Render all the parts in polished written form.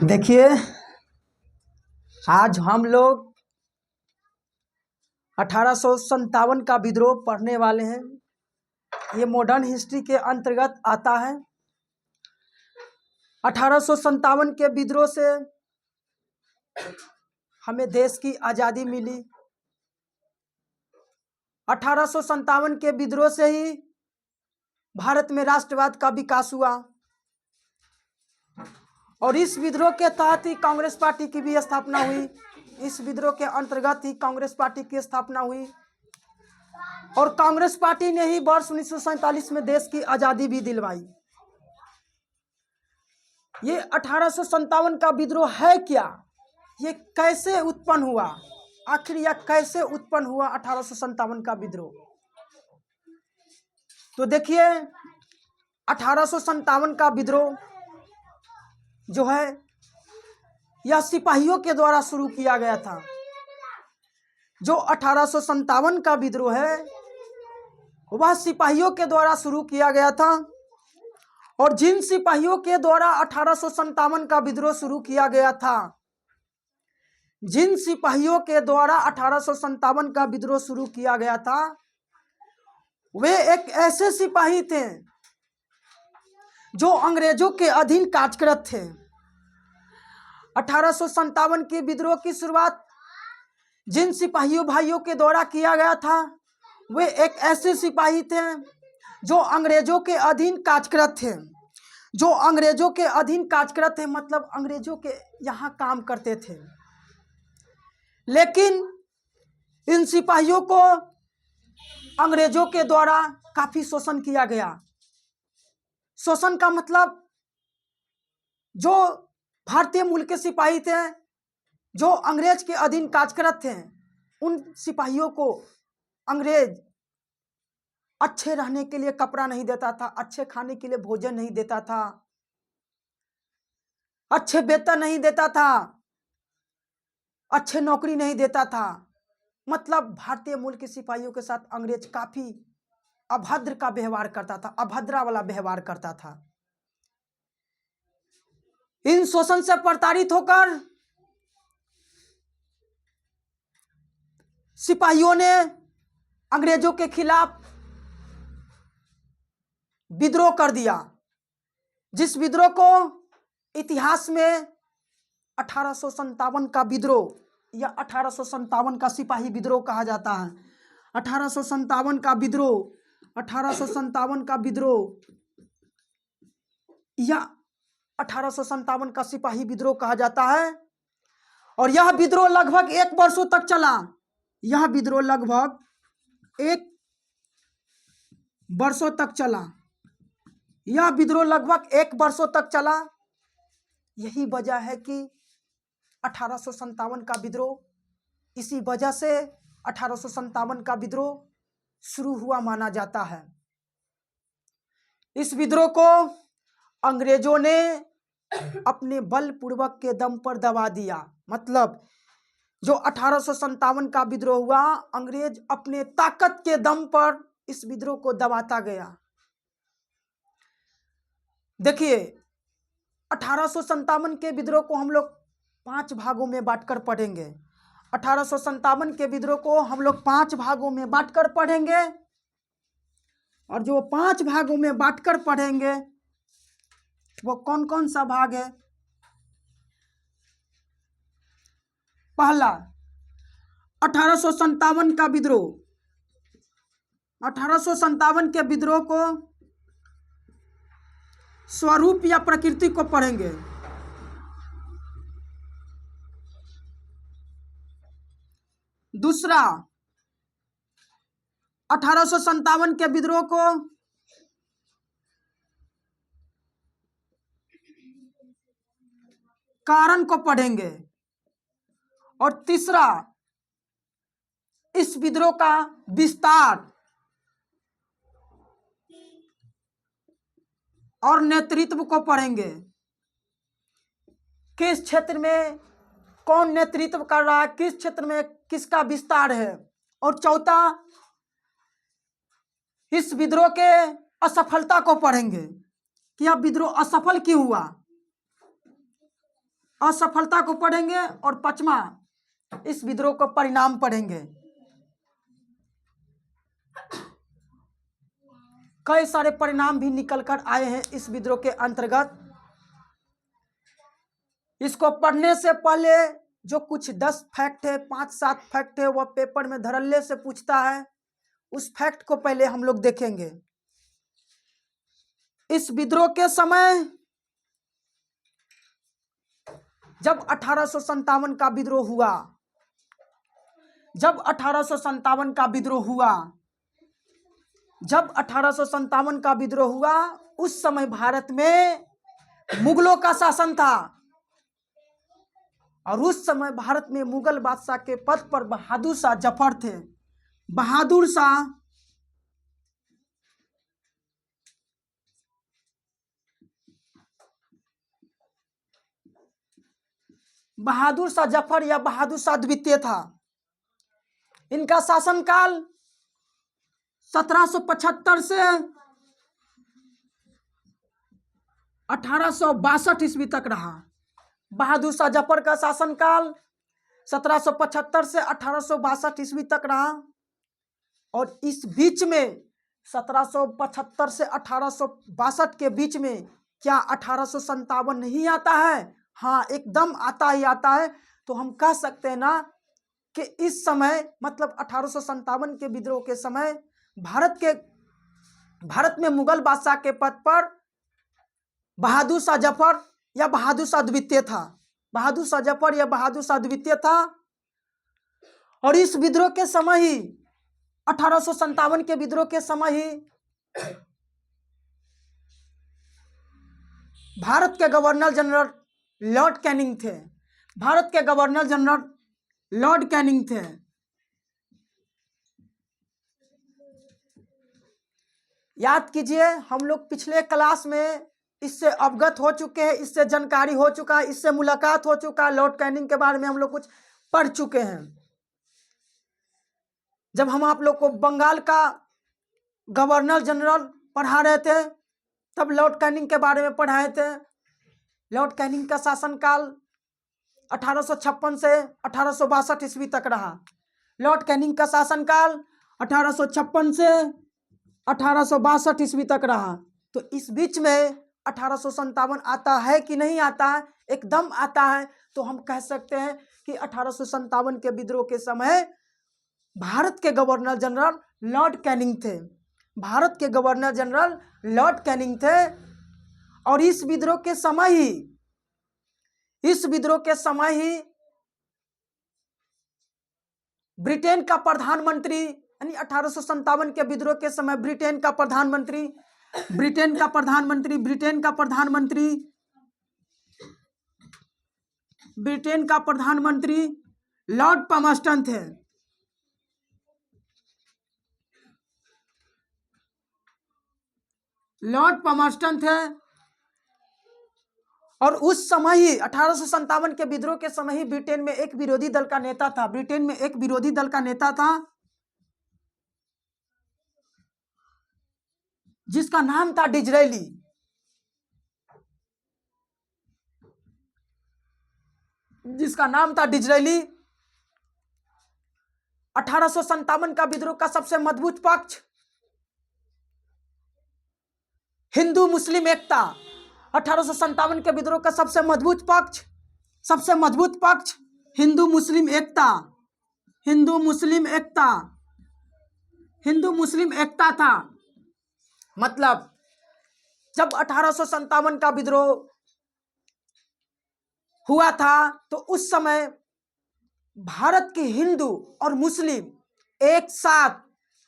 देखिए, आज हम लोग 1857 का विद्रोह पढ़ने वाले हैं। ये मॉडर्न हिस्ट्री के अंतर्गत आता है। 1857 के विद्रोह से हमें देश की आज़ादी मिली। 1857 के विद्रोह से ही भारत में राष्ट्रवाद का विकास हुआ और इस विद्रोह के तहत ही कांग्रेस पार्टी की भी स्थापना हुई। इस विद्रोह के अंतर्गत ही कांग्रेस पार्टी की स्थापना हुई और कांग्रेस पार्टी ने ही वर्ष 1947 में देश की आज़ादी भी दिलवाई। ये 1857 का विद्रोह है क्या? ये कैसे उत्पन्न हुआ? आखिर यह कैसे उत्पन्न हुआ 1857 का विद्रोह? तो देखिए, 1857 का विद्रोह जो है यह सिपाहियों के द्वारा शुरू किया गया था। जो 1857 का विद्रोह है वह सिपाहियों के द्वारा शुरू किया गया था और जिन सिपाहियों के द्वारा 1857 का विद्रोह शुरू किया गया था, जिन सिपाहियों के द्वारा 1857 का विद्रोह शुरू किया गया था, वे एक ऐसे सिपाही थे जो अंग्रेजों के अधीन कार्यरत थे। 1857 के विद्रोह की शुरुआत जिन सिपाहियों भाइयों के द्वारा किया गया था, वे एक ऐसे सिपाही थे जो अंग्रेजों के अधीन कार्यरत थे। जो अंग्रेजों के अधीन कार्यरत थे मतलब अंग्रेजों के यहाँ काम करते थे। लेकिन इन सिपाहियों को अंग्रेजों के द्वारा काफी शोषण किया गया। शोषण का मतलब जो भारतीय मूल के सिपाही थे जो अंग्रेज के अधीन कार्यरत थे, उन सिपाहियों को अंग्रेज अच्छे रहने के लिए कपड़ा नहीं देता था, अच्छे खाने के लिए भोजन नहीं देता था, अच्छे वेतन नहीं देता था, अच्छे नौकरी नहीं देता था। मतलब भारतीय मूल के सिपाहियों के साथ अंग्रेज काफी अभद्र का व्यवहार करता था, अभद्रा वाला व्यवहार करता था। इन शोषण से प्रताड़ित होकर सिपाहियों ने अंग्रेजों के खिलाफ विद्रोह कर दिया, जिस विद्रोह को इतिहास में 1857 का विद्रोह या 1857 का सिपाही विद्रोह कहा जाता है। 1857 का विद्रोह, 1857 का विद्रोह या 1857 का सिपाही विद्रोह कहा जाता है और यह विद्रोह लगभग 1 वर्षों तक चला। यह विद्रोह लगभग 1 वर्षों तक चला। यह विद्रोह लगभग 1 वर्षों तक चला। यही वजह है कि 1857 का विद्रोह, इसी वजह से 1857 का विद्रोह शुरू हुआ माना जाता है। इस विद्रोह को अंग्रेजों ने अपने बलपूर्वक के दम पर दबा दिया। मतलब जो 1857 का विद्रोह हुआ, अंग्रेज अपने ताकत के दम पर इस विद्रोह को दबाता गया। देखिए, 1857 के विद्रोह को हम लोग 5 भागों में बांटकर पढ़ेंगे। 1857 के विद्रोह को हम लोग 5 भागों में बांटकर पढ़ेंगे और जो 5 भागों में बांटकर पढ़ेंगे वो कौन कौन सा भाग है? पहला, 1857 का विद्रोह। 1857 के विद्रोह को स्वरूप या प्रकृति को पढ़ेंगे। दूसरा, 1857 के विद्रोह को कारण को पढ़ेंगे और तीसरा, इस विद्रोह का विस्तार और नेतृत्व को पढ़ेंगे। किस क्षेत्र में कौन नेतृत्व कर रहा है, किस क्षेत्र में किसका विस्तार है। और चौथा, इस विद्रोह के असफलता को पढ़ेंगे कि यह विद्रोह असफल क्यों हुआ। असफलता को पढ़ेंगे और पांचवा इस विद्रोह का परिणाम पढ़ेंगे। कई सारे परिणाम भी निकलकर आए हैं इस विद्रोह के अंतर्गत। इसको पढ़ने से पहले जो कुछ 10 फैक्ट है, 5-7 फैक्ट है, वह पेपर में धड़ल्ले से पूछता है, उस फैक्ट को पहले हम लोग देखेंगे। इस विद्रोह के समय जब 1857 का विद्रोह हुआ, जब 1857 का विद्रोह हुआ, जब 1857 का विद्रोह हुआ, उस समय भारत में मुगलों का शासन था और उस समय भारत में मुगल बादशाह के पद पर बहादुर शाह जफर थे। बहादुर शाह जफर या बहादुर शाह द्वितीय था। इनका शासनकाल 1775 से 1862 ईस्वी तक रहा। बहादुर शाह जफर का शासनकाल 1775 से 1862 ईस्वी तक रहा और इस बीच में 1775 से 1862 के बीच में क्या 1857 नहीं आता है? हाँ, एकदम आता ही आता है। तो हम कह सकते हैं ना कि इस समय मतलब 1857 के विद्रोह के समय भारत में मुगल बादशाह के पद पर बहादुर शाह जफर या बहादुर शाह द्वितीय था। बहादुर शाह जफर या बहादुर शाह द्वितीय था और इस विद्रोह के समय ही 1857 के विद्रोह के समय ही भारत के गवर्नर जनरल लॉर्ड कैनिंग थे। भारत के गवर्नर जनरल लॉर्ड कैनिंग थे। याद कीजिए, हम लोग पिछले क्लास में इससे अवगत हो चुके हैं, इससे जानकारी हो चुका है, इससे मुलाकात हो चुका है। लॉर्ड कैनिंग के बारे में हम लोग कुछ पढ़ चुके हैं। जब हम आप लोग को बंगाल का गवर्नर जनरल पढ़ा रहे थे तब लॉर्ड कैनिंग के बारे में पढ़ाए थे। लॉर्ड कैनिंग का शासनकाल 1856 से 1862 ईस्वी तक रहा। लॉर्ड कैनिंग का शासनकाल 1856 से 1862 ईस्वी तक रहा। तो इस बीच में 1857 आता है कि नहीं आता है? एकदम आता है। तो हम कह सकते हैं कि 1857 के विद्रोह के समय भारत के गवर्नर जनरल लॉर्ड कैनिंग थे। भारत के गवर्नर जनरल लॉर्ड कैनिंग थे और इस विद्रोह के समय ही ब्रिटेन का प्रधानमंत्री, यानी 1857 के विद्रोह के समय ब्रिटेन का प्रधानमंत्री लॉर्ड पामस्टन थे। लॉर्ड पामस्टन थे और उस समय ही 1857 के विद्रोह के समय ही ब्रिटेन में एक विरोधी दल का नेता था। ब्रिटेन में एक विरोधी दल का नेता था जिसका नाम था डिजरेली। जिसका नाम था डिजरेली। 1857 का विद्रोह का सबसे मजबूत पक्ष हिंदू मुस्लिम एकता। 1857 के विद्रोह का सबसे मजबूत पक्ष हिंदू मुस्लिम एकता था। मतलब जब 1857 का विद्रोह हुआ था तो उस समय भारत के हिंदू और मुस्लिम एक साथ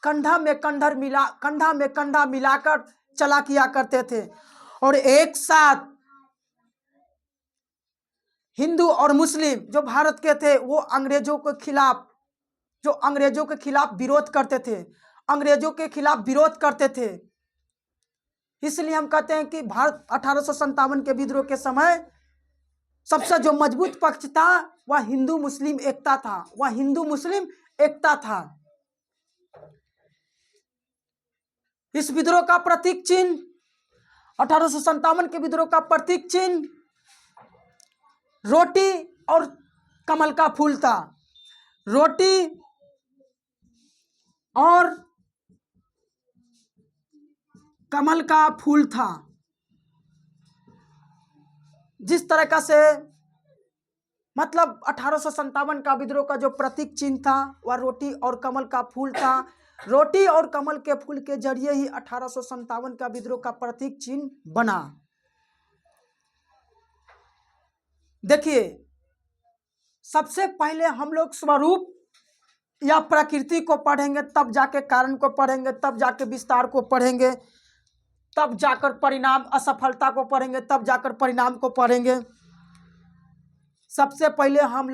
कंधा में कंधा मिलाकर चला किया करते थे और एक साथ हिंदू और मुस्लिम जो भारत के थे वो अंग्रेजों के खिलाफ विरोध करते थे। इसलिए हम कहते हैं कि भारत 1857 के विद्रोह के समय सबसे जो मजबूत पक्ष था वह हिंदू मुस्लिम एकता था। इस विद्रोह का प्रतीक चिन्ह 1857 के विद्रोह का प्रतीक चिन्ह रोटी और कमल का फूल था। रोटी और कमल का फूल था। जिस तरह से मतलब 1857 का विद्रोह का जो प्रतीक चिन्ह था वह रोटी और कमल का फूल था। रोटी और कमल के फूल के जरिए ही 1857 का विद्रोह का प्रतीक चिन्ह बना। देखिए, सबसे पहले हम लोग स्वरूप या प्रकृति को पढ़ेंगे, तब जाके कारण को पढ़ेंगे, तब जाके विस्तार को पढ़ेंगे, तब जाकर परिणाम, असफलता को पढ़ेंगे, तब जाकर परिणाम को पढ़ेंगे। सबसे पहले हम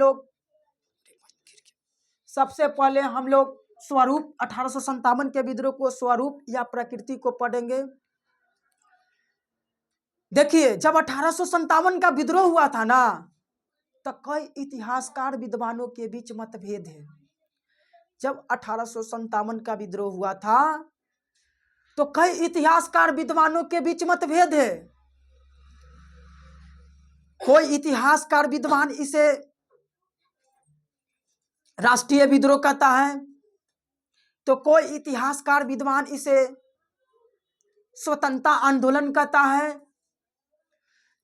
लोग स्वरूप 1857 के विद्रोह को स्वरूप या प्रकृति को पढ़ेंगे। देखिए, जब 1857 का विद्रोह हुआ था ना, तो कई इतिहासकार विद्वानों के बीच मतभेद है। जब 1857 का विद्रोह हुआ था तो कई इतिहासकार विद्वानों के बीच मतभेद है। कोई इतिहासकार विद्वान इसे राष्ट्रीय विद्रोह कहता है, तो कोई इतिहासकार विद्वान इसे स्वतंत्रता आंदोलन कहता है,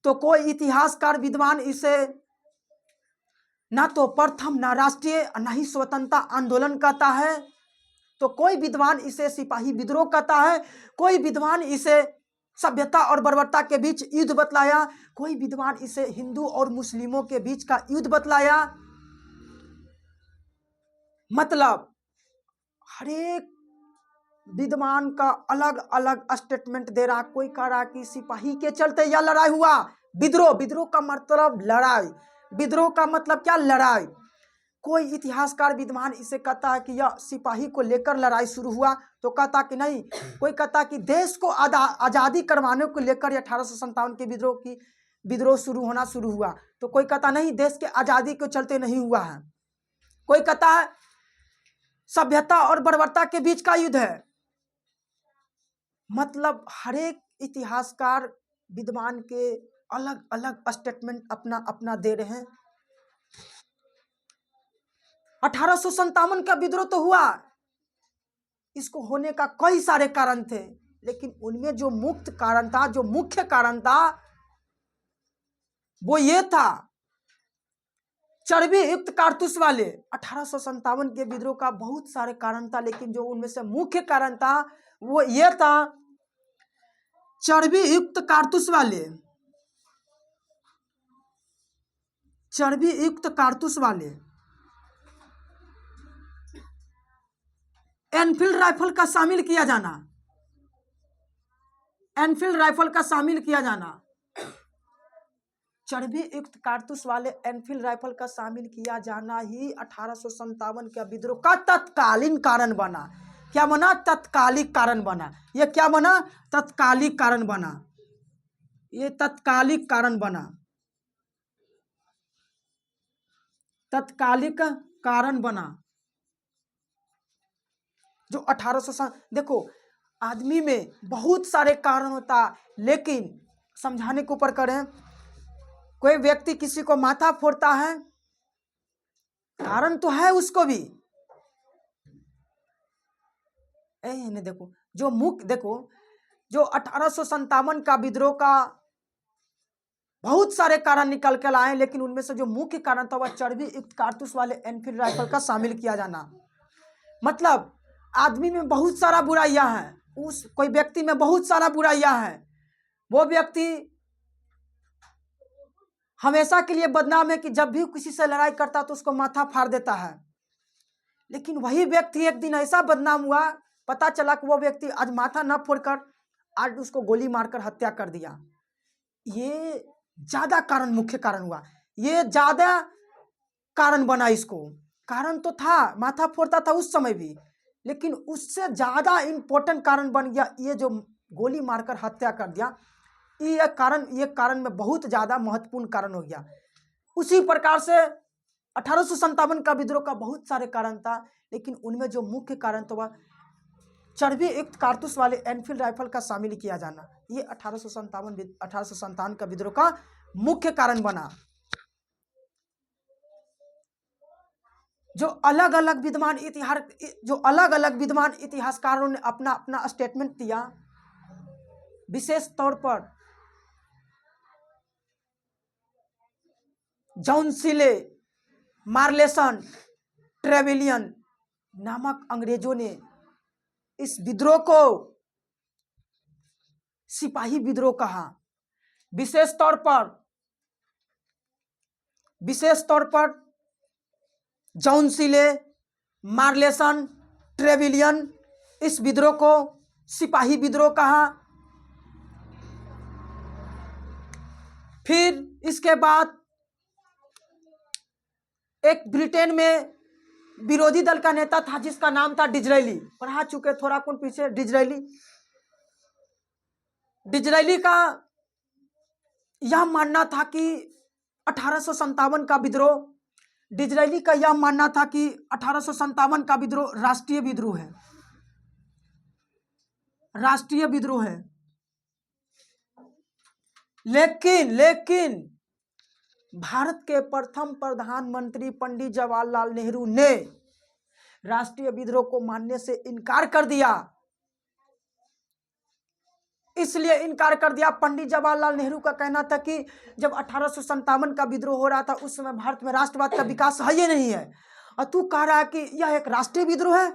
तो कोई इतिहासकार विद्वान इसे ना तो प्रथम ना राष्ट्रीय ना ही स्वतंत्रता आंदोलन कहता है, तो कोई विद्वान इसे सिपाही विद्रोह कहता है, कोई विद्वान इसे सभ्यता और बर्बरता के बीच युद्ध बतलाया, कोई विद्वान इसे हिंदू और मुस्लिमों के बीच का युद्ध बतलाया। मतलब हर एक विद्वान का अलग अलग स्टेटमेंट दे रहा। कोई कह रहा कि सिपाही के चलते यह लड़ाई हुआ। विद्रोह का मतलब लड़ाई, विद्रोह का मतलब क्या, लड़ाई। कोई इतिहासकार विद्वान इसे कहता है कि यह सिपाही को लेकर लड़ाई शुरू हुआ, तो कहता कि नहीं। कोई कहता कि देश को आज़ादी करवाने को लेकर 1857 के विद्रोह शुरू हुआ, तो कोई कहता नहीं, देश के आज़ादी के चलते नहीं हुआ है। कोई कहता है सभ्यता और बर्बरता के बीच का युद्ध है। मतलब हर एक इतिहासकार विद्वान के अलग अलग स्टेटमेंट अपना अपना दे रहे हैं। 1857 का विद्रोह तो हुआ, इसको होने का कई सारे कारण थे, लेकिन उनमें जो मुख्य कारण था वो ये था, चर्बी युक्त कारतूस वाले। 1857 के विद्रोह का बहुत सारे कारण था, लेकिन जो उनमें से मुख्य कारण था वो ये था, चर्बी युक्त कारतूस वाले। एनफील्ड राइफल का शामिल किया जाना, चर्बी युक्त कारतूस वाले एनफील्ड राइफल का शामिल किया जाना ही 1857 का विद्रोह का तत्कालीन कारण बना। क्या बना? तत्कालिक कारण बना। ये क्या बना? तत्कालिक कारण बना। ये तत्कालिक कारण बना जो 1800। देखो, आदमी में बहुत सारे कारण होता, लेकिन समझाने के ऊपर करें, कोई व्यक्ति किसी को माथा फोड़ता है, कारण तो है उसको भी। देखो जो 1857 का विद्रोह का बहुत सारे कारण निकल कर आए, लेकिन उनमें से जो मुख्य कारण था वह चर्बी युक्त कारतूस वाले एनफील्ड राइफल का शामिल किया जाना। मतलब आदमी में बहुत सारा बुराइयां हैं, कोई व्यक्ति में बहुत सारा बुराइयां हैं, वो व्यक्ति हमेशा के लिए बदनाम है कि जब भी किसी से लड़ाई करता तो उसको माथा फाड़ देता है। लेकिन वही व्यक्ति एक दिन ऐसा बदनाम हुआ, पता चला कि वो व्यक्ति आज माथा न फोड़कर आज उसको गोली मारकर हत्या कर दिया। ये ज्यादा कारण, मुख्य कारण हुआ, ये ज्यादा कारण बना। इसको कारण तो था, माथा फोड़ता था उस समय भी, लेकिन उससे ज्यादा इंपॉर्टेंट कारण बन गया ये जो गोली मारकर हत्या कर दिया। ये कारण में बहुत ज्यादा महत्वपूर्ण कारण हो गया। उसी प्रकार से 1857 का विद्रोह का बहुत सारे कारण था, लेकिन उनमें जो मुख्य कारण था वह चर्बी युक्त कारतूस वाले एनफील्ड राइफल का शामिल किया जाना। ये 1857 का विद्रोह का मुख्य कारण बना। जो अलग अलग विद्वान इतिहासकारों ने अपना अपना स्टेटमेंट दिया, विशेष तौर पर जॉन सिले, मार्लेसन, ट्रेवेलियन नामक अंग्रेजों ने इस विद्रोह को सिपाही विद्रोह कहा। विशेष तौर पर जॉन सिले, मार्लेसन, ट्रेवेलियन इस विद्रोह को सिपाही विद्रोह कहा। फिर इसके बाद एक ब्रिटेन में विरोधी दल का नेता था जिसका नाम था डिज़रायली, पढ़ा चुके थोड़ा कौन पीछे। डिज़रायली का यह मानना था कि 1857 का विद्रोह, डिज़रायली का यह मानना था कि 1857 का विद्रोह राष्ट्रीय विद्रोह है। लेकिन भारत के प्रथम प्रधानमंत्री पंडित जवाहरलाल नेहरू ने राष्ट्रीय विद्रोह को मानने से इनकार कर दिया। इसलिए इनकार कर दिया, पंडित जवाहरलाल नेहरू का कहना था कि जब 1857 का विद्रोह हो रहा था उस समय भारत में राष्ट्रवाद का विकास है ही नहीं है, और तू कह रहा है कि यह एक राष्ट्रीय विद्रोह है।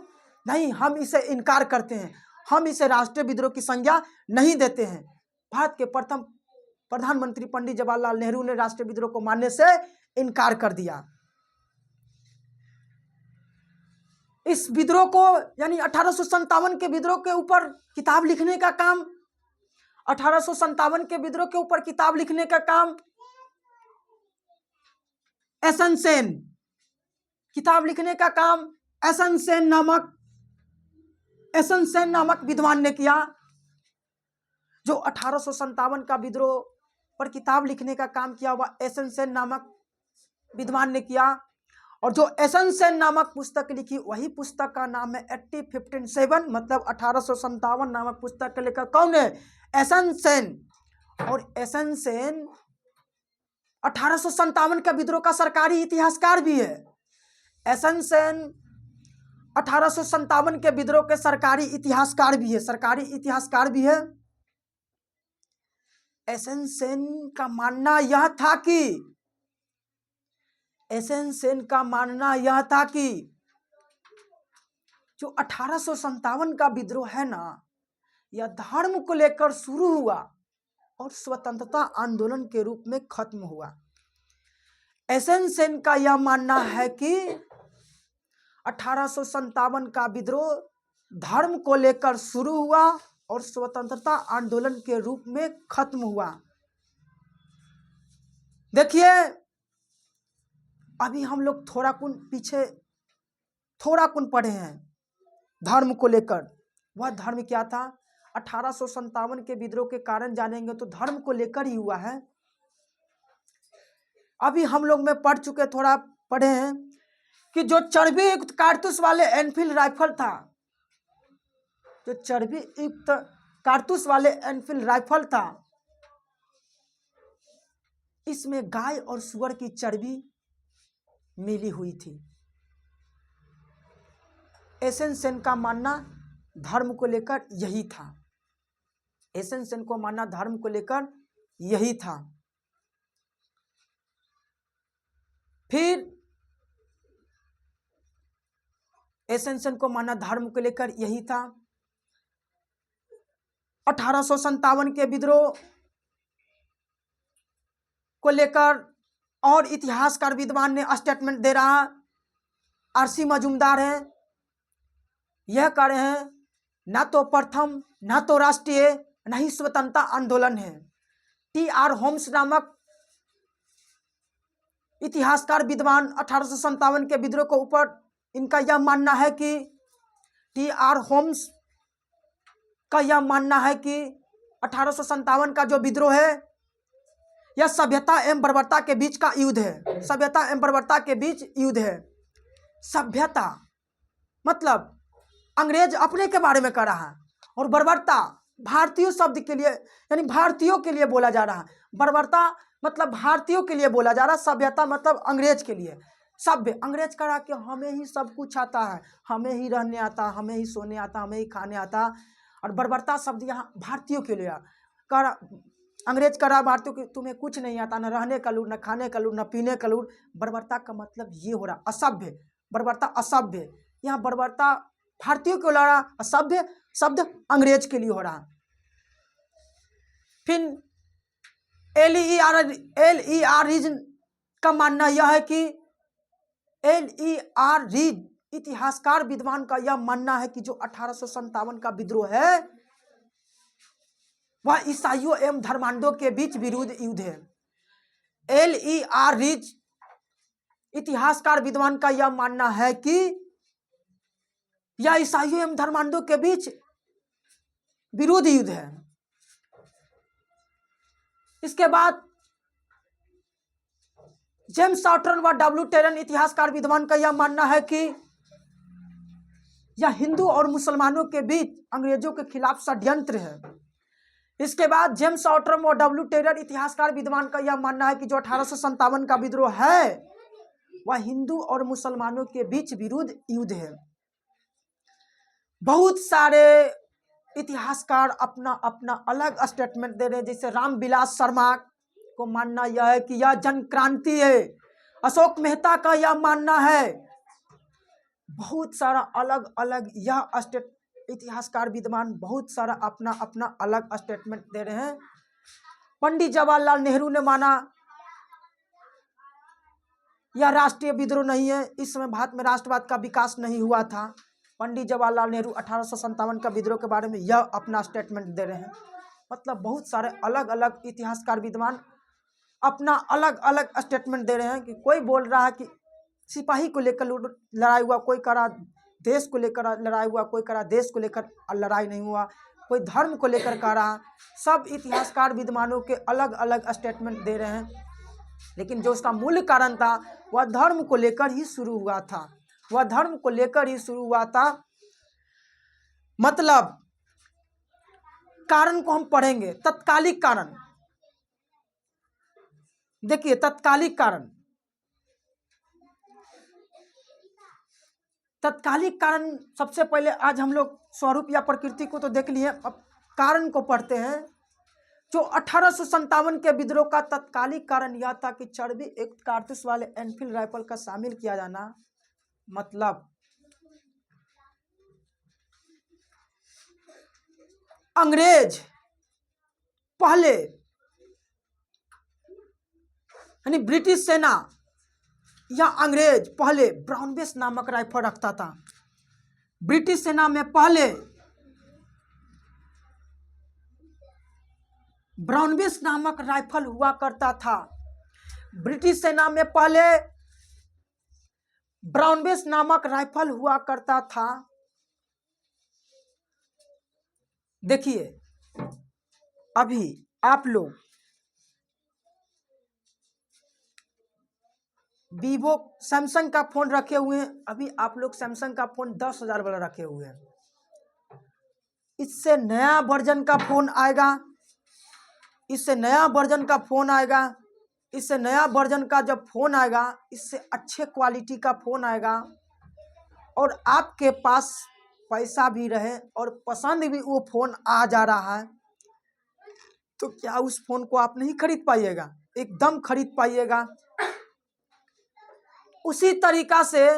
नहीं, हम इसे इनकार करते हैं, हम इसे राष्ट्रीय विद्रोह की संज्ञा नहीं देते हैं। भारत के प्रथम प्रधानमंत्री पंडित जवाहरलाल नेहरू ने राष्ट्रीय विद्रोह को मानने से इनकार कर दिया। इस विद्रोह को यानी 1857 के विद्रोह के ऊपर किताब लिखने का काम 1857 के विद्रोह के ऊपर किताब लिखने का काम एसन सेन, किताब लिखने का काम एसन सेन नामक विद्वान ने किया। जो 1857 का विद्रोह पर किताब लिखने का काम किया वह एसन सेन नामक विद्वान ने किया। और जो एसन सेन नामक पुस्तक लिखी वही पुस्तक का नाम है 1857, मतलब 1857 नामक पुस्तक के लेखक कौन है? एसन सेन। और एसन सेन 1857 का विद्रोह का सरकारी इतिहासकार भी है। एसन सेन 1857 के विद्रोह के सरकारी इतिहासकार भी है। एसन सेन का मानना यह था कि जो 1857 का विद्रोह है ना, यह धर्म को लेकर शुरू हुआ और स्वतंत्रता आंदोलन के रूप में खत्म हुआ। एसन सेन का यह मानना है कि 1857 का विद्रोह धर्म को लेकर शुरू हुआ और स्वतंत्रता आंदोलन के रूप में खत्म हुआ। देखिए, अभी हम लोग थोड़ा कुन पढ़े हैं धर्म को लेकर। वह धर्म क्या था? 1857 के विद्रोह के कारण जानेंगे तो धर्म को लेकर ही हुआ है। अभी हम लोग में थोड़ा पढ़े हैं कि जो चर्बी युक्त कारतूस वाले एनफील्ड राइफल था, जो चर्बी युक्त कारतूस वाले एनफील्ड राइफल था, इसमें गाय और सुअर की चर्बी मिली हुई थी। एसन सेन का मानना धर्म को लेकर यही था। एसन सेन को मानना धर्म को लेकर यही था। फिर एसन सेन को मानना धर्म को लेकर यही था। 1857 के विद्रोह को लेकर और इतिहासकार विद्वान ने स्टेटमेंट दे रहा। आरसी मजूमदार है, यह कह रहे हैं ना तो प्रथम, ना तो राष्ट्रीय, ना ही स्वतंत्रता आंदोलन है। टी.आर. होम्स नामक इतिहासकार विद्वान 1857 के विद्रोह के ऊपर इनका यह मानना है कि टी.आर. होम्स का यह मानना है कि 1857 का जो विद्रोह है यह सभ्यता एवं बर्बरता के बीच का युद्ध है। सभ्यता एवं बर्बरता के बीच युद्ध है। सभ्यता मतलब अंग्रेज अपने के बारे में कह रहा है, और बर्बरता भारतीय शब्द के लिए यानी भारतीयों के लिए बोला जा रहा है। बर्बरता मतलब भारतीयों के लिए बोला जा रहा है, सभ्यता मतलब अंग्रेज के लिए। सभ्य। अंग्रेज करा कि हमें ही सब कुछ आता है, हमें ही रहने आता, हमें ही सोने आता, हमें ही खाने आता। और बर्बरता शब्द यहाँ भारतीयों के लिए कर अंग्रेज करा भारतीयों की तुम्हें कुछ नहीं आता, न रहने का लूट, न खाने का लूट, न पीने का लूट। बर्बरता का मतलब ये हो रहा असभ्य, बर्बरता असभ्य। यहाँ बर्बरता भारतीयों को लड़ा, असभ्य शब्द अंग्रेज के लिए हो रहा। फिर LER रीजन का मानना यह है कि LER रीज इतिहासकार विद्वान का यह मानना है कि जो 1857 का विद्रोह है वह ईसाइयों एवं धर्मांधों के बीच विरुद्ध युद्ध है। LER रीज इतिहासकार विद्वान का यह मानना है कि यह ईसाइयों एवं धर्मांधों के बीच विरुद्ध युद्ध है। इसके बाद जेम्स सॉटर्न व W टेरन इतिहासकार विद्वान का यह मानना है कि यह हिंदू और मुसलमानों के बीच अंग्रेजों के खिलाफ षड्यंत्र है। इसके बाद जेम्स सॉटर्न व W टेरन इतिहासकार विद्वान का यह मानना है कि जो 1857 का विद्रोह है वह हिंदू और मुसलमानों के बीच विरुद्ध युद्ध है। बहुत सारे इतिहासकार अपना अपना अलग स्टेटमेंट दे रहे हैं। जैसे रामविलास शर्मा को मानना यह है कि यह जन क्रांति है। अशोक मेहता का यह मानना है। बहुत सारा अलग अलग यह इतिहासकार विद्वान बहुत सारा अपना अपना अलग स्टेटमेंट दे रहे हैं। पंडित जवाहरलाल नेहरू ने माना यह राष्ट्रीय विद्रोह नहीं है, इस समय भारत में राष्ट्रवाद का विकास नहीं हुआ था। पंडित जवाहरलाल नेहरू 1857 का विद्रोह के बारे में यह अपना स्टेटमेंट दे रहे हैं। मतलब बहुत सारे अलग अलग इतिहासकार विद्वान अपना अलग अलग स्टेटमेंट दे रहे हैं कि कोई बोल रहा है कि सिपाही को लेकर लड़ाई हुआ, कोई करा देश को लेकर लड़ाई हुआ, कोई करा देश को लेकर लड़ाई नहीं हुआ, कोई धर्म को लेकर कह रहा। सब इतिहासकार विद्वानों के अलग अलग स्टेटमेंट दे रहे हैं, लेकिन जो उसका मूल कारण था वह धर्म को लेकर ही शुरू हुआ था। वह धर्म को लेकर ही शुरू हुआ था। मतलब कारण को हम पढ़ेंगे। तत्कालिक कारण देखिए, तत्कालिक कारण सबसे पहले आज हम लोग स्वरूप या प्रकृति को तो देख लिए, अब कारण को पढ़ते हैं। जो 1857 के विद्रोह का तत्कालिक कारण यह था कि चर्बी एक कारतूस वाले एनफील्ड राइफल का शामिल किया जाना। मतलब अंग्रेज पहले यानी ब्रिटिश सेना या अंग्रेज पहले ब्राउन बेस नामक राइफल रखता था। ब्रिटिश सेना में पहले ब्राउन बेस नामक राइफल हुआ करता था। ब्रिटिश सेना में पहले ब्राउन बेस नामक राइफल हुआ करता था। देखिए, अभी आप लोग वीवो सैमसंग का फोन रखे हुए हैं। अभी आप लोग सैमसंग का फोन 10,000 वाला रखे हुए हैं। इससे नया वर्जन का फोन आएगा, इससे नया वर्जन का फोन आएगा, इससे नया वर्जन का जब फोन आएगा इससे अच्छे क्वालिटी का फोन आएगा और आपके पास पैसा भी रहे और पसंद भी वो फोन आ जा रहा है, तो क्या उस फोन को आप नहीं खरीद पाइएगा? एकदम खरीद पाइएगा। उसी तरीका से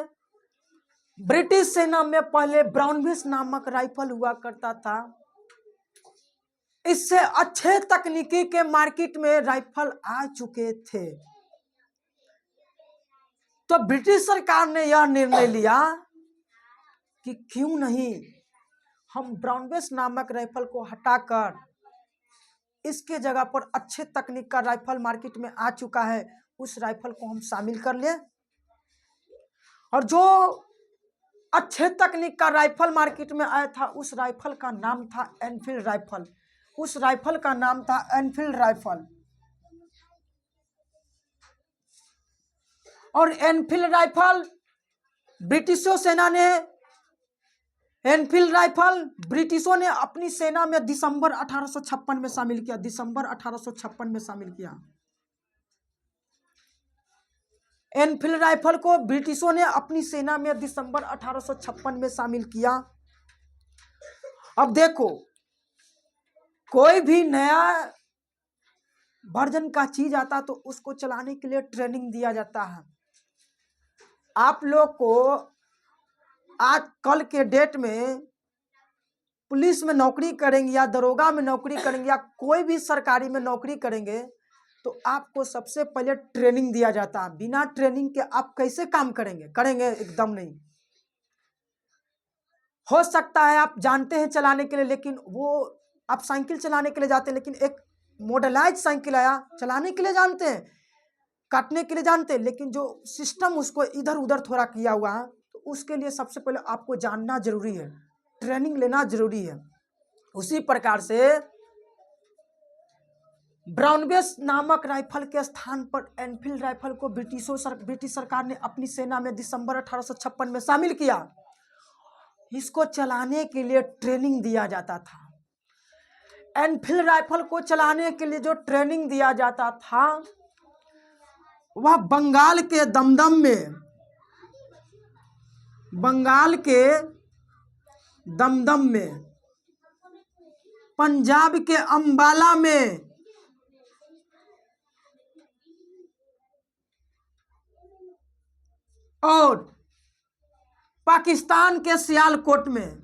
ब्रिटिश सेना में पहले ब्राउन बेस नामक राइफल हुआ करता था। इससे अच्छे तकनीकी के मार्केट में राइफल आ चुके थे। तो ब्रिटिश सरकार ने यह निर्णय लिया कि क्यों नहीं हम ब्राउन बेस नामक राइफल को हटाकर इसके जगह पर अच्छे तकनीक का राइफल मार्केट में आ चुका है, उस राइफल को हम शामिल कर लें। और जो अच्छे तकनीक का राइफल मार्केट में आया था उस राइफल का नाम था एनफील्ड राइफल। उस राइफल का नाम था एनफील्ड राइफल। और एनफील्ड राइफल ब्रिटिशों सेना ने एनफील्ड राइफल ब्रिटिशों ने अपनी सेना में दिसंबर 1856 में शामिल किया। दिसंबर 1856 में शामिल किया। एनफील्ड राइफल को ब्रिटिशों ने अपनी सेना में दिसंबर 1856 में शामिल किया। अब देखो, कोई भी नया वर्जन का चीज आता तो उसको चलाने के लिए ट्रेनिंग दिया जाता है। आप लोग को आज कल के डेट में पुलिस में नौकरी करेंगे या दरोगा में नौकरी करेंगे या कोई भी सरकारी में नौकरी करेंगे तो आपको सबसे पहले ट्रेनिंग दिया जाता है। बिना ट्रेनिंग के आप कैसे काम करेंगे एकदम नहीं। हो सकता है आप जानते हैं चलाने के लिए, लेकिन वो आप साइकिल चलाने के लिए जाते हैं, लेकिन एक मॉडलाइज साइकिल आया, चलाने के लिए जानते हैं, काटने के लिए जानते हैं, लेकिन जो सिस्टम उसको इधर उधर थोड़ा किया हुआ है, तो उसके लिए सबसे पहले आपको जानना जरूरी है, ट्रेनिंग लेना जरूरी है। उसी प्रकार से ब्राउनबेस नामक राइफल के स्थान पर एनफील्ड राइफल को ब्रिटिश सरकार ने अपनी सेना में दिसंबर 1856 में शामिल किया। इसको चलाने के लिए ट्रेनिंग दिया जाता था। एनफील्ड राइफल को चलाने के लिए जो ट्रेनिंग दिया जाता था वह बंगाल के दमदम में, पंजाब के अंबाला में और पाकिस्तान के सियालकोट में,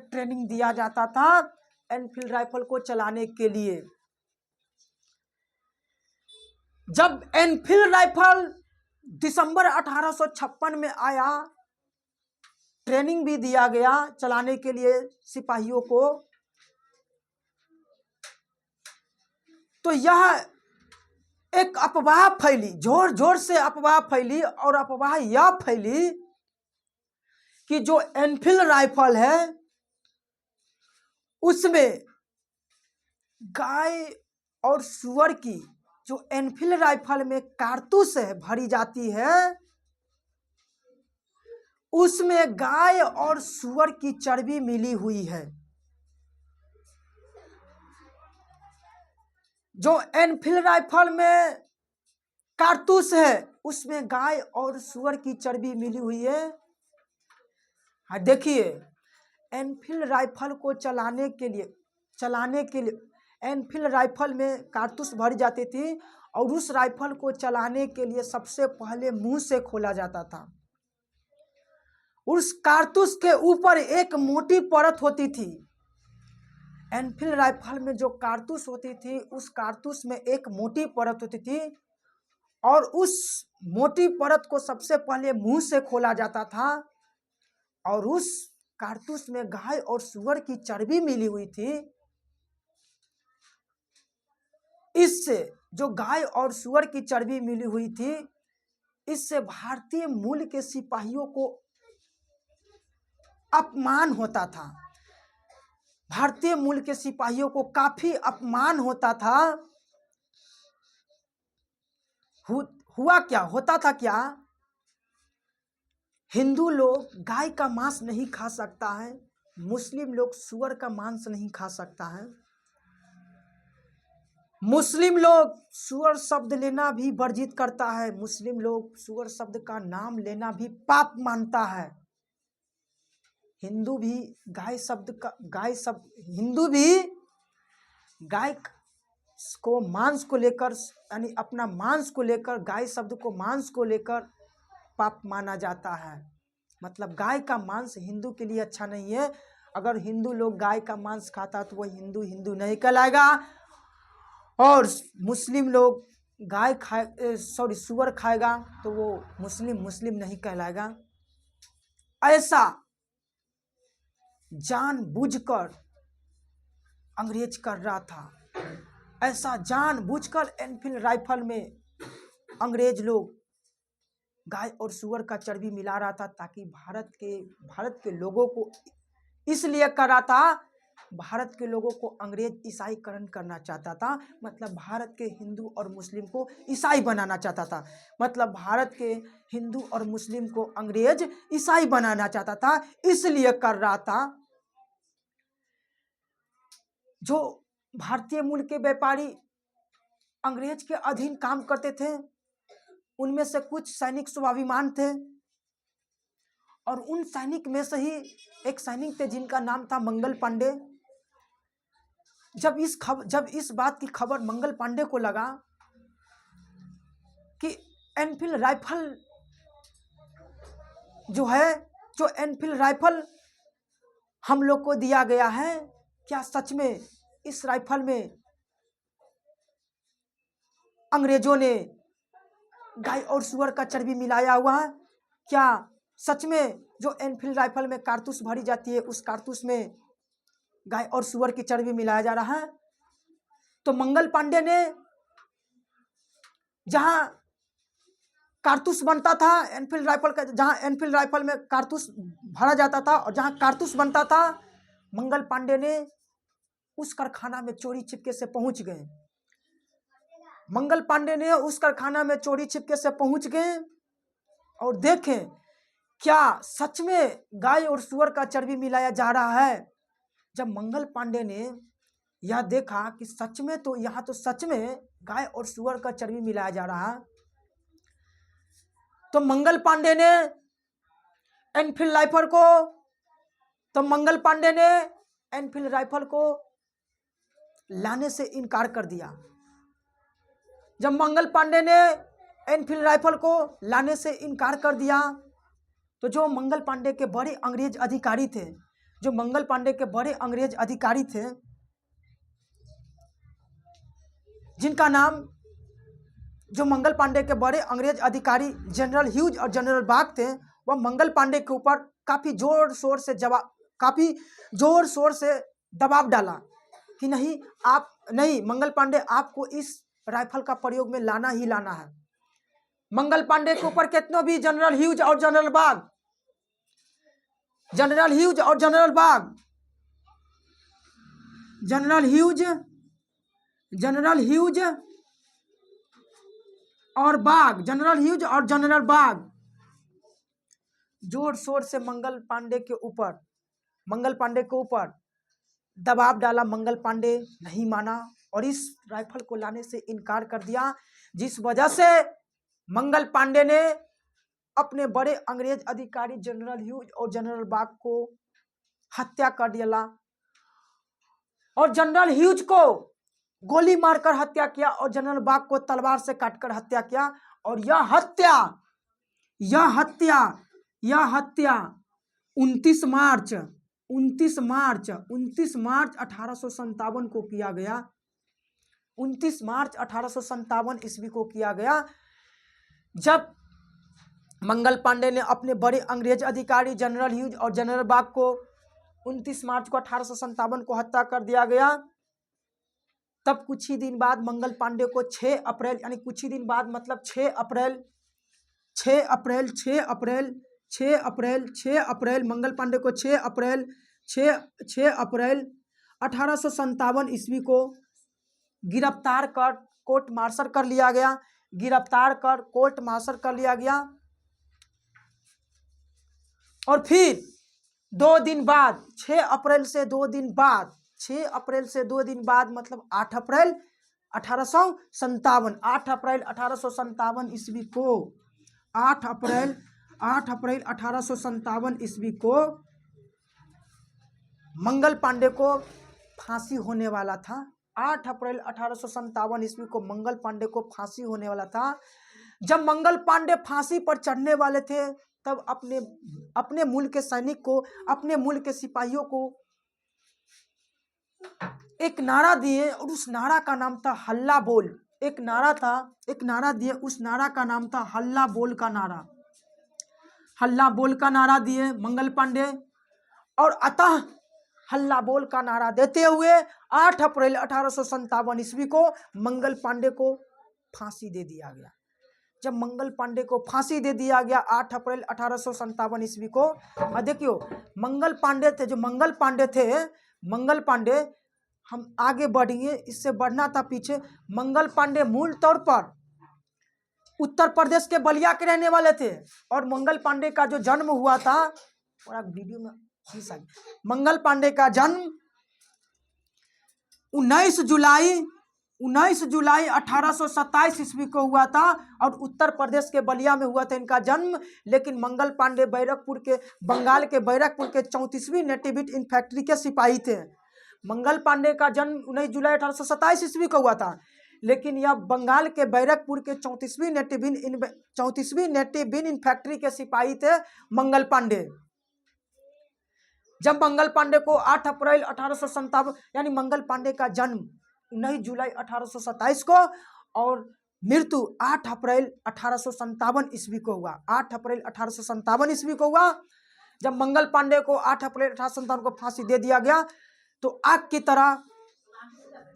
ट्रेनिंग दिया जाता था एनफील्ड राइफल को चलाने के लिए। जब एनफील्ड राइफल दिसंबर 1856 में आया, ट्रेनिंग भी दिया गया चलाने के लिए सिपाहियों को, तो यह एक अफवाह फैली, जोर जोर से अफवाह फैली, और अफवाह यह फैली कि जो एनफील्ड राइफल है उसमें गाय और सुअर की, जो एनफील्ड राइफल में कारतूस है भरी जाती है, उसमें गाय और सुअर की चर्बी मिली हुई है। जो एनफील्ड राइफल में कारतूस है उसमें गाय और सुअर की चर्बी मिली हुई है। हाँ देखिए, एनफील्ड राइफल को चलाने के लिए एनफील्ड राइफल में कारतूस भरी जाती थी, और उस राइफल को चलाने के लिए सबसे पहले मुंह से खोला जाता था। उस कारतूस के ऊपर एक मोटी परत होती थी। एनफील्ड राइफल में जो कारतूस होती थी उस कारतूस में एक मोटी परत होती थी, और उस मोटी परत को सबसे पहले मुंह से खोला जाता था, और उस कारतूस में गाय और सुअर की चर्बी मिली हुई थी। इससे जो गाय और सुअर की चर्बी मिली हुई थी, इससे भारतीय मूल के सिपाहियों को अपमान होता था। भारतीय मूल के सिपाहियों को काफी अपमान होता था। होता था क्या, हिंदू लोग गाय का मांस नहीं खा सकता है, मुस्लिम लोग सुअर का मांस नहीं खा सकता है। मुस्लिम लोग सुअर शब्द लेना भी वर्जित करता है, मुस्लिम लोग सुअर शब्द का नाम लेना भी पाप मानता है। हिंदू भी गाय को मांस को लेकर, यानी अपना मांस को लेकर, गाय शब्द को मांस को लेकर पाप माना जाता है। मतलब गाय का मांस हिंदू के लिए अच्छा नहीं है। अगर हिंदू लोग गाय का मांस खाता तो वह हिंदू नहीं कहलाएगा, और मुस्लिम लोग सुअर खाएगा तो वो मुस्लिम नहीं कहलाएगा। ऐसा जानबूझकर अंग्रेज कर रहा था। ऐसा जानबूझकर एनफील्ड राइफल में अंग्रेज लोग गाय और सुअर का चर्बी मिला रहा था, ताकि भारत के लोगों को, इसलिए कर रहा था, भारत के लोगों को अंग्रेज ईसाईकरण करना चाहता था। मतलब भारत के हिंदू और मुस्लिम को ईसाई बनाना चाहता था। मतलब भारत के हिंदू और मुस्लिम को अंग्रेज ईसाई बनाना चाहता था, इसलिए कर रहा था। जो भारतीय मूल के व्यापारी अंग्रेज के अधीन काम करते थे, उनमें से कुछ सैनिक स्वाभिमान थे, और उन सैनिक में से ही एक सैनिक थे जिनका नाम था मंगल पांडे। जब इस बात की खबर मंगल पांडे को लगा कि एनफील्ड राइफल जो एनफील्ड राइफल हम लोग को दिया गया है, क्या सच में इस राइफल में अंग्रेजों ने गाय और सुअर का चर्बी मिलाया हुआ है? क्या सच में जो एनफील्ड राइफल में कारतूस भरी जाती है, उस कारतूस में गाय और सुअर की चर्बी मिलाया जा रहा है? तो मंगल पांडे ने जहां कारतूस बनता था एनफील्ड राइफल का, जहां एनफील्ड राइफल में कारतूस भरा जाता था और जहां कारतूस बनता था, मंगल पांडे ने उस कारखाना में चोरी छिपके से पहुंच गए। मंगल पांडे ने उस कारखाना में चोरी छिपके से पहुंच गए और देखें क्या सच में गाय और सुअर का चर्बी मिलाया जा रहा है। जब मंगल पांडे ने यह देखा कि सच में तो यहाँ तो सच में गाय और सुअर का चर्बी मिलाया जा रहा है, तो मंगल पांडे ने एनफील्ड राइफल को लाने से इनकार कर दिया। जब मंगल पांडे ने एनफील्ड राइफल को लाने से इनकार कर दिया, तो जो मंगल पांडे के बड़े अंग्रेज अधिकारी थे, जिनका नाम, जो मंगल पांडे के बड़े अंग्रेज अधिकारी जनरल ह्यूज और जनरल बाग थे, वह मंगल पांडे के ऊपर काफी जोर शोर से दबाव डाला कि नहीं मंगल पांडे, आपको इस राइफल का प्रयोग में लाना ही लाना है। मंगल पांडे के ऊपर कितनों भी जनरल ह्यूज और जनरल बाग जोर शोर से मंगल पांडे के ऊपर दबाव डाला। मंगल पांडे नहीं माना और इस राइफल को लाने से इनकार कर दिया, जिस वजह से मंगल पांडे ने अपने बड़े अंग्रेज अधिकारी जनरल ह्यूज और जनरल बाग को हत्या कर दिया और जनरल ह्यूज को गोली मारकर हत्या किया और जनरल बाग को तलवार से काटकर हत्या किया। और यह हत्या 29 मार्च 1857 को किया गया। 29 मार्च 1857 ईस्वी को किया गया, जब मंगल पांडे ने अपने बड़े अंग्रेज अधिकारी जनरल ह्यूज और जनरल बाग को 29 मार्च को 1857 को हत्या कर दिया गया। तब कुछ ही दिन बाद मंगल पांडे को 6 अप्रैल यानी कुछ ही दिन बाद मतलब 6 अप्रैल मंगल पांडे को 6 अप्रैल 1857 ईस्वी को गिरफ्तार कर कोर्ट मार्शल कर लिया गया। और फिर 2 दिन बाद 6 अप्रैल से 2 दिन बाद मतलब 8 अप्रैल 1857 ईस्वी को 8 अप्रैल 1857 ईस्वी को मंगल पांडे को फांसी होने वाला था। 8 अप्रैल 1857 ईस्वी को मंगल पांडे को फांसी होने वाला था। जब मंगल पांडे फांसी पर चढ़ने वाले थे, तब अपने मुल्क के सैनिक को, अपने मुल्क के सिपाहियों को एक नारा दिए और उस नारा का नाम था हल्ला बोल। एक नारा दिए, उस नारा का नाम था हल्ला बोल का नारा दिए मंगल पांडे। और अतः हल्ला बोल का नारा देते हुए 8 अप्रैल 1857 ईस्वी को मंगल पांडे को फांसी दे दिया गया। जब मंगल पांडे को फांसी दे दिया गया 8 अप्रैल 1857 ईस्वी को, देखियो मंगल पांडे हम आगे बढ़ेंगे, इससे बढ़ना था पीछे। मंगल पांडे मूल तौर पर उत्तर प्रदेश के बलिया के रहने वाले थे और मंगल पांडे का जो जन्म हुआ था, और वीडियो में मंगल पांडे का जन्म 19 जुलाई 1827 ईस्वी को हुआ था और उत्तर प्रदेश के बलिया में हुआ था इनका जन्म। लेकिन मंगल पांडे बंगाल के बैरकपुर के 34वीं नेटिविट इन्फैंट्री के सिपाही थे। मंगल पांडे का जन्म 19 जुलाई 1827 ईस्वी को हुआ था, लेकिन यह बंगाल के बैरकपुर के 34वीं नेटिविन इन्फैंट्री के सिपाही थे मंगल पांडे। जब मंगल पांडे को 8 अप्रैल 1857 यानी मंगल पांडे का जन्म 19 जुलाई 1827 को और मृत्यु 8 अप्रैल 1857 ईस्वी को हुआ। 8 अप्रैल 1857 ईस्वी को हुआ। जब मंगल पांडे को 8 अप्रैल 1857 को फांसी दे दिया गया तो आग की तरह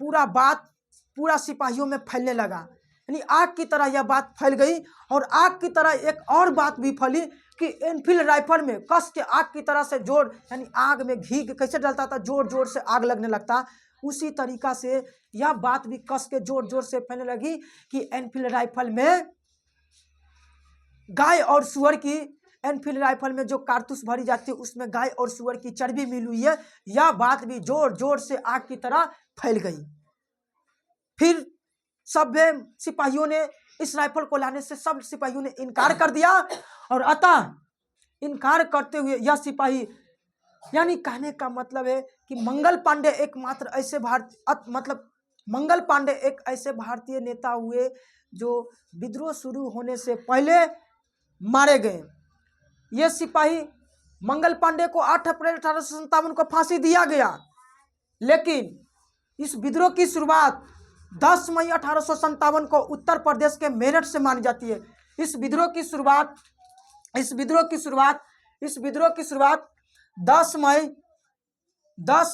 पूरा सिपाहियों में फैलने लगा। यानी आग की तरह यह बात फैल गई। और आग की तरह एक और बात भी फैली कि एनफील्ड राइफल में कस के आग की तरह से जोर, यानी आग में घी कैसे डलता था, जोर जोर से आग लगने लगता, उसी तरीका से यह बात भी कस के जोर जोर से फैलने लगी कि एनफील्ड राइफल में गाय और सुअर की, एनफील्ड राइफल में जो कारतूस भरी जाती है उसमें गाय और सुअर की चर्बी मिली हुई है। यह बात भी जोर जोर से आग की तरह फैल गई। फिर सब सिपाहियों ने इस राइफल को लाने से सब सिपाहियों ने इनकार कर दिया। और अतः इनकार करते हुए यह सिपाही, यानी कहने का मतलब है कि मंगल पांडे एक ऐसे भारतीय नेता हुए जो विद्रोह शुरू होने से पहले मारे गए। ये सिपाही मंगल पांडे को 8 अप्रैल 1857 को फांसी दिया गया, लेकिन इस विद्रोह की शुरुआत 10 मई 1857 को उत्तर प्रदेश के मेरठ से मानी जाती है। इस विद्रोह की शुरुआत 10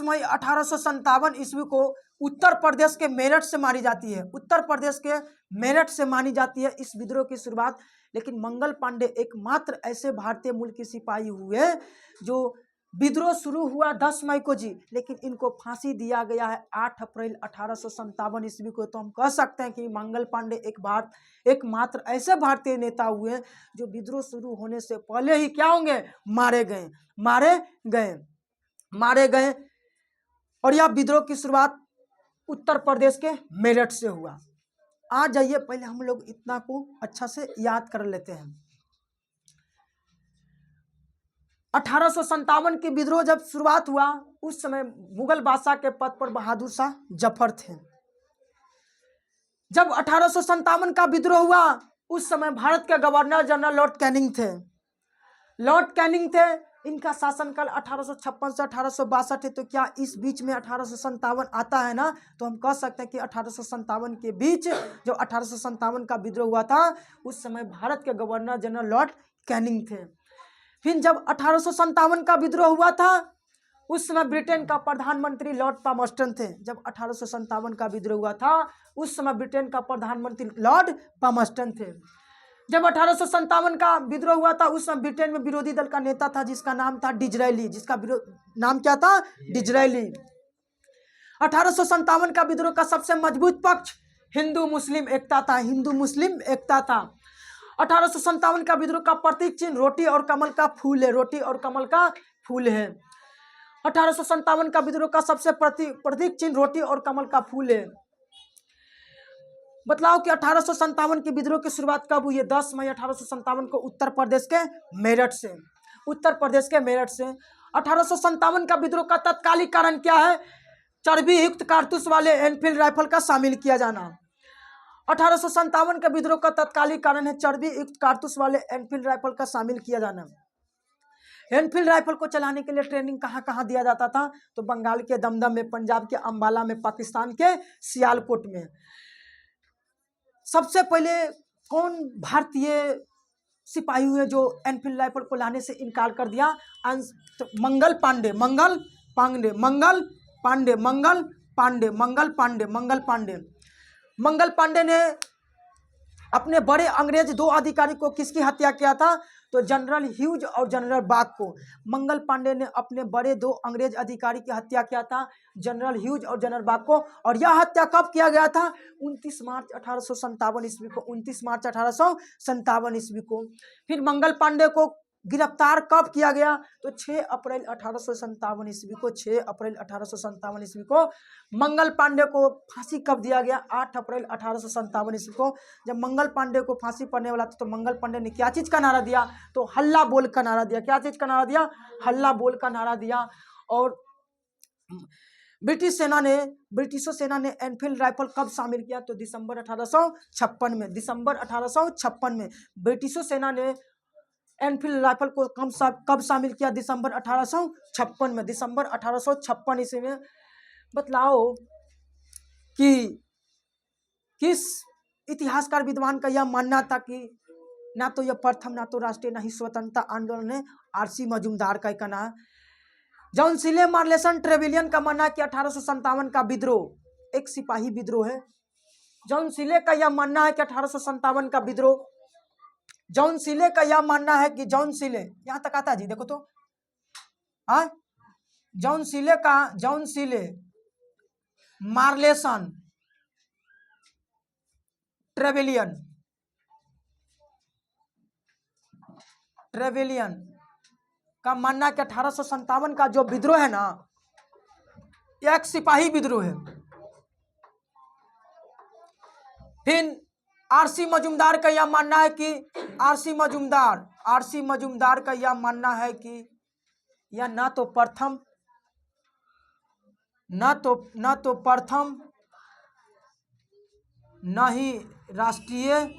मई 1857 ईस्वी को उत्तर प्रदेश के मेरठ से मानी जाती है। उत्तर प्रदेश के मेरठ से मानी जाती है इस विद्रोह की शुरुआत। लेकिन मंगल पांडे एकमात्र ऐसे भारतीय मूल के सिपाही हुए जो विद्रोह शुरू हुआ 10 मई को जी, लेकिन इनको फांसी दिया गया है 8 अप्रैल 1857 ईस्वी को। तो हम कह सकते हैं कि मंगल पांडे एकमात्र ऐसे भारतीय नेता हुए जो विद्रोह शुरू होने से पहले ही क्या होंगे, मारे गए। और यह विद्रोह की शुरुआत उत्तर प्रदेश के मेरठ से हुआ। आ जाइए, पहले हम लोग इतना को अच्छा से याद कर लेते हैं। 1857 के विद्रोह जब शुरुआत हुआ उस समय मुगल बादशाह के पद पर बहादुर शाह जफर थे। जब 1857 का विद्रोह हुआ उस समय भारत के गवर्नर जनरल लॉर्ड कैनिंग थे। इनका शासनकाल 1856 से 1862 है। तो क्या इस बीच में 1857 आता है ना, तो हम कह सकते हैं कि 1857 के बीच जो 1857 का विद्रोह हुआ था उस समय भारत के गवर्नर जनरल लॉर्ड कैनिंग थे। फिर जब 1857 का विद्रोह हुआ था उस समय ब्रिटेन का प्रधानमंत्री लॉर्ड पामस्टन थे। जब 1857 का विद्रोह हुआ था उस समय ब्रिटेन का प्रधानमंत्री लॉर्ड पामस्टन थे। जब 1857 का विद्रोह हुआ था उस समय ब्रिटेन में विरोधी दल का नेता था जिसका नाम था डिजरायली। नाम क्या था? डिजरायली। 1857 का विद्रोह का सबसे मजबूत पक्ष हिंदू मुस्लिम एकता था। 1857 का विद्रोह का प्रतीक चिन्ह रोटी और कमल का फूल है। 1857 का विद्रोह का सबसे प्रतीक चिन्ह रोटी और कमल का फूल है। बतलाओ कि 1857 के विद्रोह की शुरुआत कब हुई है? 10 मई 1857 को उत्तर प्रदेश के मेरठ से। 1857 का विद्रोह का तत्कालिक कारण क्या है? चर्बी युक्त कारतूस वाले एनफील्ड राइफल का शामिल किया जाना। 1857 के विद्रोह का तत्कालिक कारण है चर्बी युक्त कारतूस वाले एनफील्ड राइफल का शामिल किया जाना। एनफील्ड राइफल को चलाने के लिए ट्रेनिंग कहाँ दिया जाता था? तो बंगाल के दमदम में, पंजाब के अंबाला में, पाकिस्तान के सियालकोट में। सबसे पहले कौन भारतीय सिपाही हुए जो एनफील्ड राइफल को लाने से इनकार कर दिया? मंगल पांडे ने अपने बड़े अंग्रेज 2 अधिकारी को किसकी हत्या किया था? तो जनरल ह्यूज और जनरल बाग को। मंगल पांडे ने अपने बड़े 2 अंग्रेज अधिकारी की हत्या किया था, जनरल ह्यूज और जनरल बाग को। और यह हत्या कब किया गया था? 29 मार्च 1857 ईस्वी को। 29 मार्च 1857 ईस्वी को। फिर मंगल पांडे को गिरफ्तार कब किया गया? तो 6 अप्रैल 1857 ईस्वी को, 6 अप्रैल 1857 ईस्वी को मंगल पांडे को फांसी कब दिया गया? 8 अप्रैल 1857 ईस्वी को। जब मंगल पांडे को फांसी पड़ने वाला था तो मंगल पांडे ने क्या चीज का नारा दिया? तो हल्ला बोल का नारा दिया। क्या चीज का नारा दिया? हल्ला बोल का नारा दिया। और ब्रिटिशों सेना ने एनफील्ड राइफल कब शामिल किया? तो दिसंबर 1856 में। दिसंबर 1856 में ब्रिटिशों सेना ने एनफील्ड राइफल को कब शामिल किया? दिसंबर 1856 में। दिसंबर 1856 ईस्वी में। बतलाओ कि किस इतिहासकार विद्वान का यह मानना था कि ना तो यह प्रथम, ना तो राष्ट्रीय, ना ही स्वतंत्रता आंदोलन है? आरसी मजूमदार का कहना है। जॉन सीले मार्लेसन ट्रेविलियन का मानना है कि 1857 का विद्रोह एक सिपाही विद्रोह है। जॉन सीले का यह मानना है कि 1857 का विद्रोह, जॉन सीले का यह मानना है कि जॉन सीले, यहां तक आता है जी, देखो तो जॉन सीले मार्लेसन ट्रेविलियन का मानना है कि 1857 का जो विद्रोह है ना, एक सिपाही विद्रोह है। फिर आरसी मजूमदार का यह मानना है कि आरसी मजूमदार का यह मानना है कि यह ना तो प्रथम, ना तो प्रथम, ना ही राष्ट्रीय,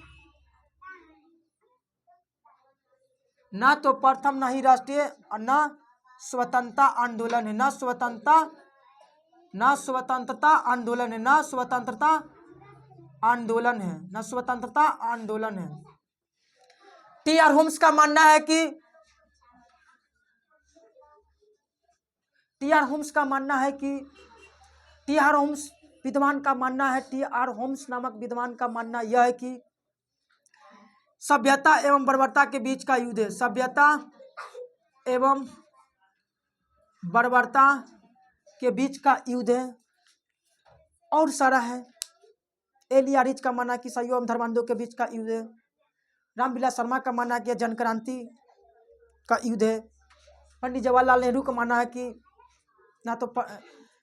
ना तो प्रथम, ना ही राष्ट्रीय, और ना स्वतंत्रता आंदोलन है। ना स्वतंत्रता आंदोलन है। ना स्वतंत्रता आंदोलन है। टी आर होम्स का मानना है कि टी आर होम्स विद्वान का मानना है, टी आर होम्स नामक विद्वान का मानना यह है कि सभ्यता एवं बर्बरता के बीच का युद्ध है। सभ्यता एवं बर्बरता के बीच का युद्ध है। और सारा है। एलिया रिच का मानना कि सही एवं धर्मांधों के बीच का युद्ध है। रामविलास शर्मा का मानना है कि जन क्रांति का युद्ध है। पंडित जवाहरलाल नेहरू का मानना है कि ना तो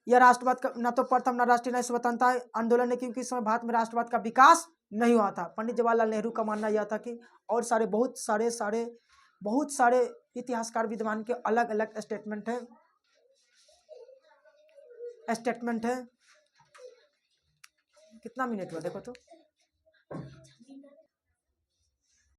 यह राष्ट्रवाद का, ना तो प्रथम, ना राष्ट्रीय, ना स्वतंत्रता आंदोलन है, क्योंकि इस समय भारत में राष्ट्रवाद का विकास नहीं हुआ था। पंडित जवाहरलाल नेहरू का मानना यह था कि, और बहुत सारे इतिहासकार विद्वान के अलग अलग स्टेटमेंट है। कितना मिनट हुआ देखो तो।